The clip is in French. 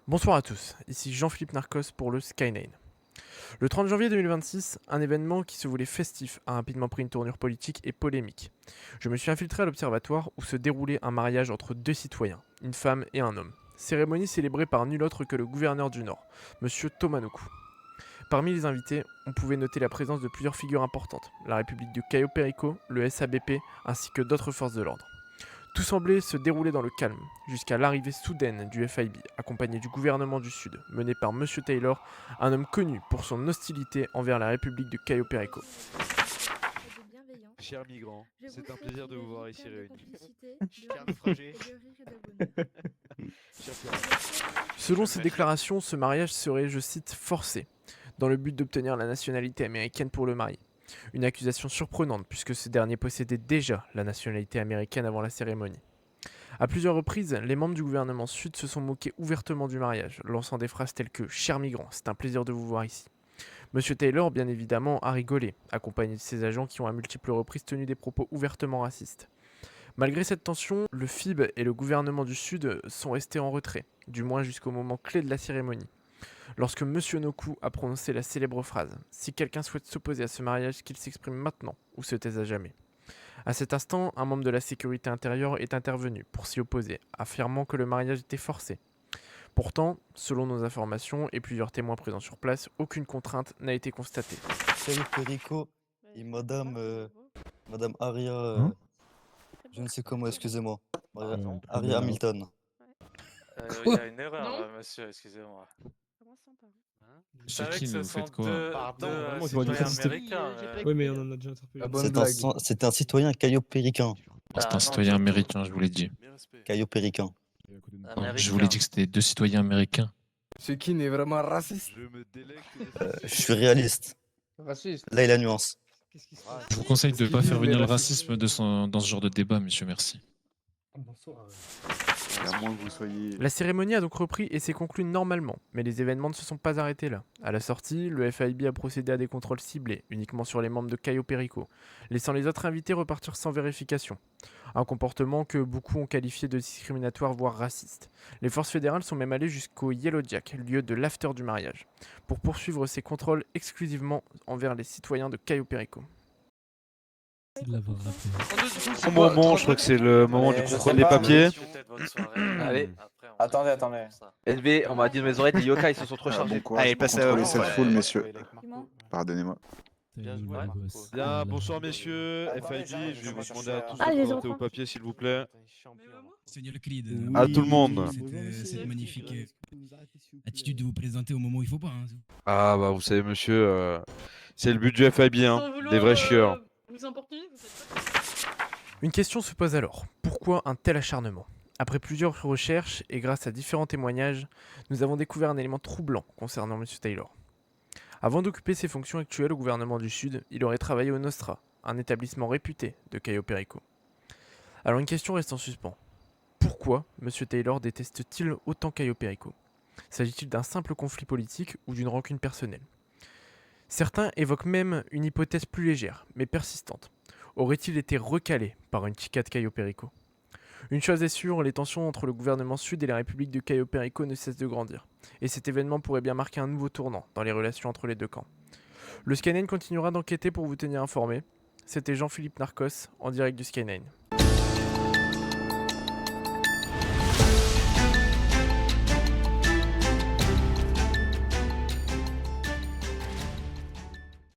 Bonsoir à tous, ici Jean-Philippe Narcos pour le Sky9. Le 30 janvier 2026, un événement qui se voulait festif a rapidement pris une tournure politique et polémique. Je me suis infiltré à l'observatoire où se déroulait un mariage entre deux citoyens, une femme et un homme. Cérémonie célébrée par nul autre que le gouverneur du Nord, Monsieur Tomanoku. Parmi les invités, on pouvait noter la présence de plusieurs figures importantes, la République de Cayo Perico, le SABP ainsi que d'autres forces de l'ordre. Tout semblait se dérouler dans le calme, jusqu'à l'arrivée soudaine du FIB, accompagné du gouvernement du Sud, mené par Monsieur Taylor, un homme connu pour son hostilité envers la République de Cayo Perico. Chers migrants, c'est un plaisir de vous voir ici réunis. Selon ses déclarations, ce mariage serait, je cite, forcé, dans le but d'obtenir la nationalité américaine pour le marié. Une accusation surprenante puisque ce dernier possédait déjà la nationalité américaine avant la cérémonie. À plusieurs reprises, les membres du gouvernement sud se sont moqués ouvertement du mariage, lançant des phrases telles que « Chers migrants, c'est un plaisir de vous voir ici ». Monsieur Taylor, bien évidemment, a rigolé, accompagné de ses agents qui ont à multiples reprises tenu des propos ouvertement racistes. Malgré cette tension, le FIB et le gouvernement du Sud sont restés en retrait, du moins jusqu'au moment clé de la cérémonie. Lorsque Monsieur Noku a prononcé la célèbre phrase « Si quelqu'un souhaite s'opposer à ce mariage, qu'il s'exprime maintenant ou se taise à jamais ». À cet instant, un membre de la sécurité intérieure est intervenu pour s'y opposer, affirmant que le mariage était forcé. Pourtant, selon nos informations et plusieurs témoins présents sur place, aucune contrainte n'a été constatée. Cayo Perico et Madame Aria, je ne sais comment, excusez-moi. Aria Hamilton. Il y a une erreur, monsieur, excusez-moi. Monsieur Keane, vous faites quoi? Vraiment, tu m'as dit citoyens raciste. américains. Oui, mais on en a déjà interpellé. C'est un citoyen cayo-péricain. C'est un citoyen américain, je vous l'ai dit. Cayo-péricain. Je vous l'ai dit que c'était deux citoyens américains. Ce qui est vraiment raciste. Je suis réaliste. Raciste. Là est la nuance. Je vous conseille de ne pas faire venir le racisme dans ce genre de débat, monsieur, merci. À moins que vous soyez. La cérémonie a donc repris et s'est conclue normalement, mais les événements ne se sont pas arrêtés là. À la sortie, le FIB a procédé à des contrôles ciblés, uniquement sur les membres de Cayo Perico, laissant les autres invités repartir sans vérification. Un comportement que beaucoup ont qualifié de discriminatoire voire raciste. Les forces fédérales sont même allées jusqu'au Yellow Jack, lieu de l'after du mariage, pour poursuivre ces contrôles exclusivement envers les citoyens de Cayo Perico. Au moment, je crois que c'est le moment du contrôle des papiers. Allez, attendez. LV, on m'a dit dans mes oreilles, les yokai ils se sont trop chargés. Allez, passez à cette foule, messieurs. Pardonnez-moi. Bien, bonsoir messieurs, FIB, je vais vous demander à tous de les présenter enfants. vos papiers s'il vous plaît. Seigneur Creed, À tout le monde. cette magnifique attitude de vous présenter au moment où il faut pas. Hein. Ah bah vous savez monsieur, c'est le but du FIB, hein, des vrais chieurs. Une question se pose alors. Pourquoi un tel acharnement ? Après plusieurs recherches et grâce à différents témoignages, nous avons découvert un élément troublant concernant M. Taylor. Avant d'occuper ses fonctions actuelles au gouvernement du Sud, il aurait travaillé au Nostra, un établissement réputé de Cayo Perico. Alors une question reste en suspens. Pourquoi M. Taylor déteste-t-il autant Cayo Perico ? S'agit-il d'un simple conflit politique ou d'une rancune personnelle ? Certains évoquent même une hypothèse plus légère, mais persistante. Aurait-il été recalé par une chica de Cayo Perico ? Une chose est sûre, les tensions entre le gouvernement sud et la République de Cayo Perico ne cessent de grandir. Et cet événement pourrait bien marquer un nouveau tournant dans les relations entre les deux camps. Le Sky9 continuera d'enquêter pour vous tenir informé. C'était Jean-Philippe Narcos, en direct du Sky9.